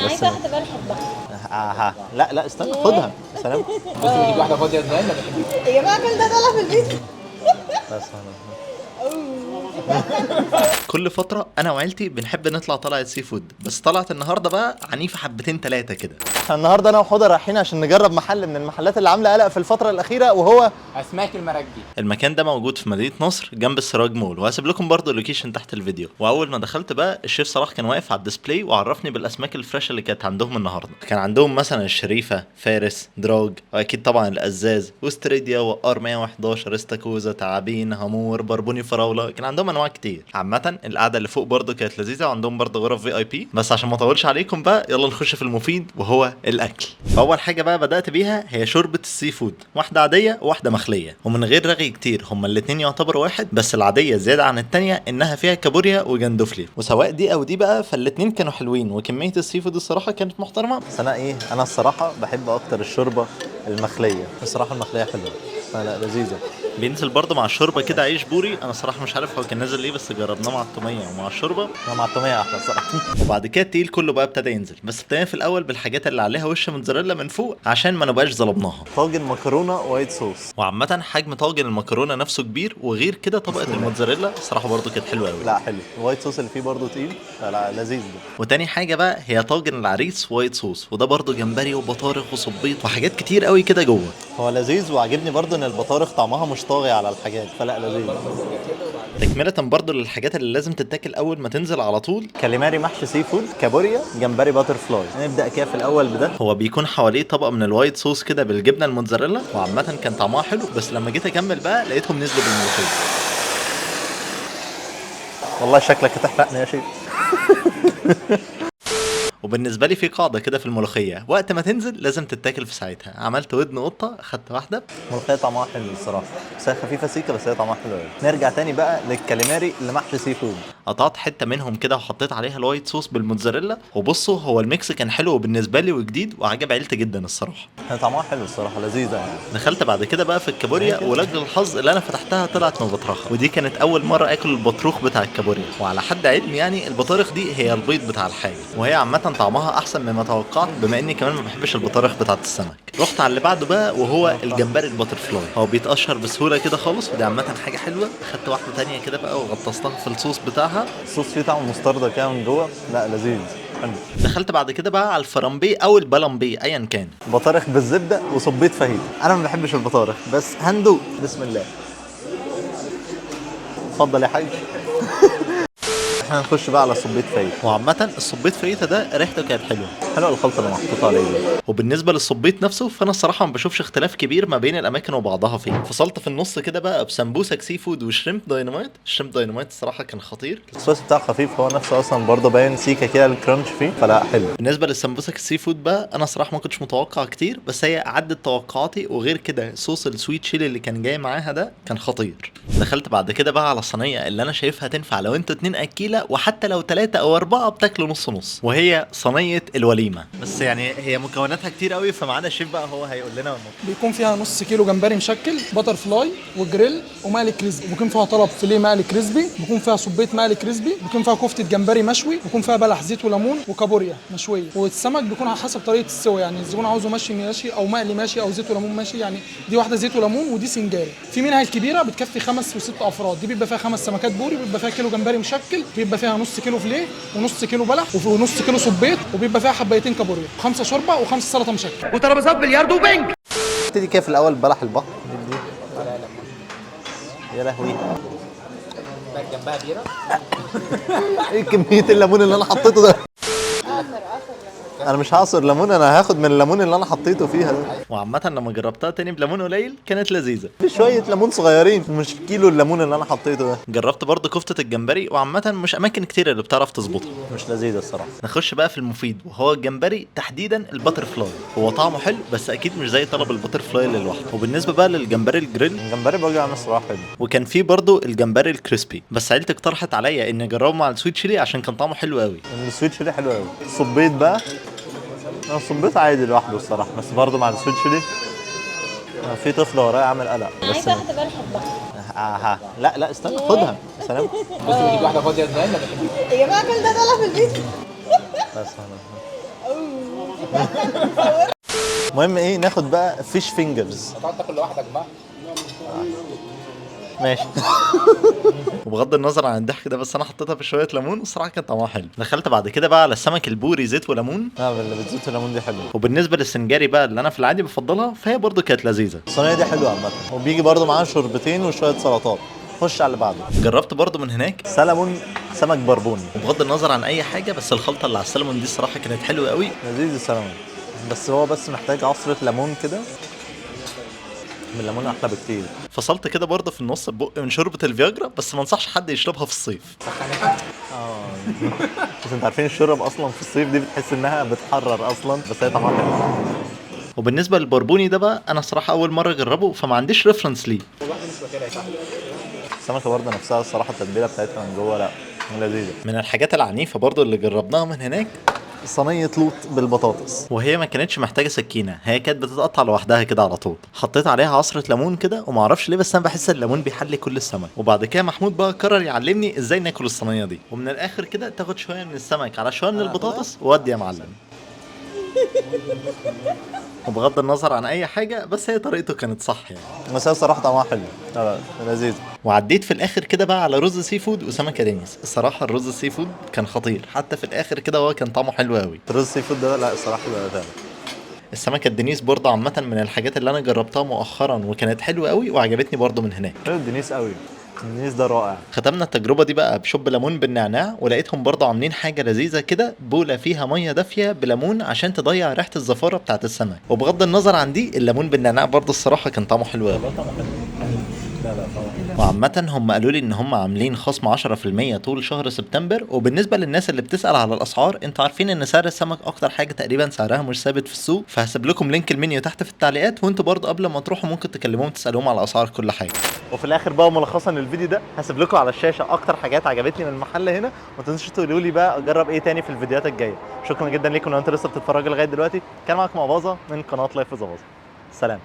عايزه واحده بقى بحبها. لا لا استنى خدها. سلام. بص بتيجي واحده فاضيه ازاي ما بحبش. يا جماعه كل ده طالع في الفيديو. بس كل فترة أنا وعيلتي بنحب نطلع طلعة سي فود، بس طلعت النهاردة بقى عنيفة حبتين تلاتة كده. احنا النهارده انا وحوده رايحين عشان نجرب محل من المحلات اللي عامله قلق في الفتره الاخيره، وهو اسماك المراكبي. المكان ده موجود في مدينة نصر جنب السراج مول، وهسيب لكم برضه اللوكيشن تحت الفيديو. وأول ما دخلت بقى الشيف صلاح كان واقف على الديسبلاي وعرفني بالأسماك الفريش اللي كانت عندهم النهاردة. كان عندهم مثلا الشريفة، فارس، دراج، وأكيد طبعا الأزاز واستريديا وقار 111، استاكوزا، تعابين، هامور، بربوني، فراولة. كان عندهم أنواع كتير. عامة القعدة اللي فوق برضه كانت لذيذة، وعندهم برضه غرف في اي بي. بس عشان ما اطولش عليكم بقى يلا نخش في المفيد وهو الاكل. فاول حاجه بقى بدات بيها هي شوربه السي فود، واحده عاديه وواحده مخليه، ومن غير رغي كتير. هما الاتنين يعتبروا واحد، بس العاديه زياده عن التانيه انها فيها كابوريا وجندفلي، وسواء دي او دي بقى فالاتنين كانوا حلوين، وكميه السي فود الصراحه كانت محترمه. بس انا الصراحه بحب اكتر الشوربه المخليه. الصراحه المخليه حلوه. لا لذيذه. بينزل برضه مع الشوربه كده عيش بوري. انا صراحه مش عارف هو كان نازل ليه، بس جربناه مع التوميه ومع الشوربه. انا مع التوميه احلى الصراحه. وبعد كده التقيل كله بقى ابتدى ينزل، بس ابتدينا في الاول بالحاجات اللي عليها وش موتزاريلا من فوق عشان ما نبقاش ظلمناها. طاجن مكرونه وايت صوص. وعامة حجم طاجن المكرونة نفسه كبير، وغير كده طبقة الموتزاريلا الصراحة برضو كانت حلوة قوي. لا حلو الوايت صوص اللي فيه برضه تقيل. لا لذيذ ده. وتاني حاجة بقى هي طاجن العريس وايت صوص، وده برضو جمبري وبطارخ وصبيط وحاجات كتير قوي كده جوه. هو لذيذ، وعجبني برضه ان البطارخ طعمها مش طاغي على الحاجات، فلا لذيذ. تكملة برضو للحاجات اللي لازم تتاكل اول ما تنزل على طول. كاليماري محشي سي فود، كابوريا، جمبري باتر فلاي. نبدا كده في الاول بده. هو بيكون حواليه طبقة من الوايت صوص كده بالجبنة الموتزاريلا، وعامة كان طعمها حلو، بس لما جيت اكمل بقى لقيتهم نزلوا بالملوخية. والله شكلك هتحرقني يا شيخ. وبالنسبه لي في قاعده كده في الملوخيه، وقت ما تنزل لازم تتاكل في ساعتها. عملت ودن قطه، اخدت واحده. الملوخيه طعمها حلو الصراحه، بس هي خفيفه سيكه، بس هي طعمها حلو قوي. نرجع تاني بقى للكاليماري اللي محشي سي فود. قطعت حته منهم كده وحطيت عليها الوايت صوص بالموتزاريلا. وبصوا هو الميكس كان حلو بالنسبه لي وجديد، وعجب عيلتي جدا الصراحه. هي طعمها حلو الصراحه، لذيذه يعني. دخلت بعد كده بقى في الكابوريا، ولاجل الحظ اللي انا فتحتها طلعت مبطرخه، ودي كانت اول مره اكل البطروخ بتاع الكابوريا. وعلى حد علمي يعني البطارخ دي هي البيض بتاع الحاجه، وهي عامه طعمها احسن مما توقعت، بما اني كمان ما بحبش البطارخ بتاعت السمك. رحت على اللي بعده بقى وهو الجمبري الباتر فلاي. هو بيتقشر بسهوله كده خالص، ودي عامه حاجه حلوه. اخدت واحده تانية كده بقى وغطستها في الصوص بتاعها. الصوص فيه طعم مستردة كده من جوه، لا لذيذ حلو. دخلت بعد كده بقى على الفرامبي او البلمبي ايا كان. بطارخ بالزبده وصبيت فاهيتا. انا ما بحبش البطارخ بس هندوق. بسم الله. اتفضل يا حاج. احنا هنخش بقى على صبيت فاهيتا. وعامة الصبيط فايته ده ريحته كانت حلوه. حلوه الخلطه اللي محطوطه عليه دي. وبالنسبه للصبيط نفسه فانا الصراحه ما بشوفش اختلاف كبير ما بين الاماكن وبعضها فيه. فصلت في النص كده بقى بسمبوسك سي فود وشريمب دايناميت. الشريمب دايناميت الصراحه كان خطير. الصوص بتاعه خفيف، هو نفسه اصلا برضه باين سيكه كده الكرانش فيه، فلا حلو. بالنسبه للسمبوسك السي فود بقى انا صراحه ما كنتش متوقع كتير، بس هي عدت توقعاتي. وغير كده صوص السويت شيلي اللي كان جاي معاها ده كان خطير. دخلت بعد كده بقى على الصينيه اللي انا شايفها تنفع لو انتوا 2 اكيله، وحتى لو 3 أو 4 بتاكلوا نص نص، وهي صينيه الوليمه. بس يعني هي مكوناتها كتير قوي، فمعانا الشيف بقى هو هيقول لنا. بيكون فيها نص كيلو جمبري مشكل، بتر فلاي وجريل ومقلي كريسبي. بيكون فيها طلب فيليه مقلي كريسبي، بيكون فيها صبيط مقلي كريسبي، بيكون فيها كفته جمبري مشوي، بيكون فيها بلح زيت وليمون وكابوريا مشويه. والسمك بيكون على حسب طريقه السوى، يعني الزبون عاوزه مشي ماشي او مقلي ماشي او زيت وليمون ماشي. يعني دي واحده زيت وليمون ودي سنجاري. في منها الكبيره بتكفي 5 و6 افراد، دي بيبقى فيها 5 سمكات بوري، بيبقى فيها كيلو جمبري مشكل، بيبقى فيها نص كيلو فيليه ونص كيلو بلح ونص كيلو صبيط، وبيبقى فيها حبايتين كابوريا و5 شوربه و5 سلطه مشكل وترابيزات بلياردو وبنج. نبتدي كده في الاول بلح البحر. ندي. يا لهوي. جنبها بيره. ايه كميه الليمون اللي انا حطيته ده؟ انا مش هعصر ليمون، انا هاخد من الليمون اللي انا حطيته فيها ده. وعامة لما جربتها تاني بليمون قليل كانت لذيذة. في شويه ليمون صغيرين، مش كيلو الليمون اللي انا حطيته ده. جربت برضه كفتة الجمبري، وعامة مش أماكن كتير اللي بتعرف تظبطها. مش لذيذه الصراحه. نخش بقى في المفيد وهو الجمبري، تحديدا الباتر فلاي. هو طعمه حلو بس أكيد مش زي طلب الباتر فلاي اللي لوحده. وبالنسبة بقى للجمبري الجريل، الجمبري بوجع عن الصراحه حلو. وكان فيه برضه الجمبري الكريسبي، بس عيلتي اقترحت عليا إني أجربه مع السويت شيلي عشان كان طعمه حلو قوي. السويت شيلي حلو قوي. الصبيط بقى الصبيط عادي لوحده الصراحه، بس برضه مع السويت شيلي في طفل ورايا عامل قلق. عايزه واحده بقى بحبها. لا استنى خدها. سلام. بص بتيجي واحده فاضيه ازاي ما بحبش. يا جماعه كل ده طالع في الفيديو. بس المهم ايه، ناخد بقى فيش فينجرز. هتقعد تاكل لوحدك بقى. ماشي. وبغض النظر عن الضحك ده، بس انا حطيتها في شويه ليمون والصراحه كان طعمها حلو. دخلت بعد كده بقى على السمك البوري زيت وليمون. اللي بتزيت الليمون دي حلوه. وبالنسبه للسنجاري بقى اللي انا في العادي بفضلها، فهي برضو كانت لذيذه. الصينيه دي حلوه عامه، وبيجي برضو معاها شوربتين وشويه سلطات. خش على اللي بعده. جربت برضو من هناك سلمون سمك بربوني. وبغض النظر عن اي حاجه، بس الخلطه اللي على السلمون دي الصراحه كانت حلوه قوي. لذيذ السلمون، بس هو بس محتاج عصره ليمون كده. من الليمون احلى بكتير. فصلت كده برضه في النص بق من شوربه الفياجرا، بس ما انصحش حد يشربها في الصيف. بس انت عارفين الشرب اصلا في الصيف دي بتحس انها بتحرر اصلا، بس هي طعمها حلو. وبالنسبه للبربوني ده بقى، انا صراحه اول مره اجربه، فما عنديش ريفرنس ليه. السمكه برضه نفسها الصراحه التتبيله بتاعتها من جوه لا لذيذه. من الحاجات العنيفه برضه اللي جربناها من هناك صينيه لوط بالبطاطس، وهي ما كانتش محتاجه سكينه، هي كانت بتتقطع لوحدها كده على طول. حطيت عليها عصره ليمون كده، وما اعرفش ليه بس انا بحس الليمون بيحلي كل السمك. وبعد كده محمود بقى قرر يعلمني ازاي ناكل الصينيه دي. ومن الاخر كده تاخد شويه من السمك على شويه من البطاطس، وودي يا معلم. وبغض النظر عن اي حاجه، بس هي طريقته كانت صح يعني. بس هي الصراحه طعمها حلو. لا لذيذ. وعديت في الاخر كده بقى على رز سي فود وسمكه دينيس. الصراحه الرز السي فود كان خطير، حتى في الاخر كده هو كان طعمه حلو قوي. الرز السي فود ده لا الصراحه ده فعلا. السمكه الدنيس برضه عامه من الحاجات اللي انا جربتها مؤخرا وكانت حلوه قوي وعجبتني برضه من هناك. حلو الدنيس قوي. الدنيس ده رائع. ختمنا التجربه دي بقى بشوب ليمون بالنعناع، ولقيتهم برضه عاملين حاجه لذيذه كده، بوله فيها ميه دافيه بليمون عشان تضيع ريحه الزفاره بتاعت السمك. وبغض النظر عن دي، الليمون بالنعناع برضه الصراحه كان طعمه حلو قوي. وعامة هم قالوا لي ان هم عاملين خصم 10% طول شهر سبتمبر. وبالنسبة للناس اللي بتسأل على الاسعار، انتوا عارفين ان سعر السمك اكتر حاجة تقريبا سعرها مش ثابت في السوق، فهسيب لكم لينك المنيو تحت في التعليقات، وانتوا برضه قبل ما تروحوا ممكن تكلموهم تسألوهم على اسعار كل حاجة. وفي الاخر بقى ملخصا للفيديو ده، هسيب لكم على الشاشه اكتر حاجات عجبتني من المحل هنا، وما تنسوش تقولوا لي بقى اجرب ايه تاني في الفيديوهات الجايه. شكرا جدا ليكم لو انتوا لسه بتتفرجوا لغايه دلوقتي. كان معاكم اباظه من قناه لايف وزباظه. سلام.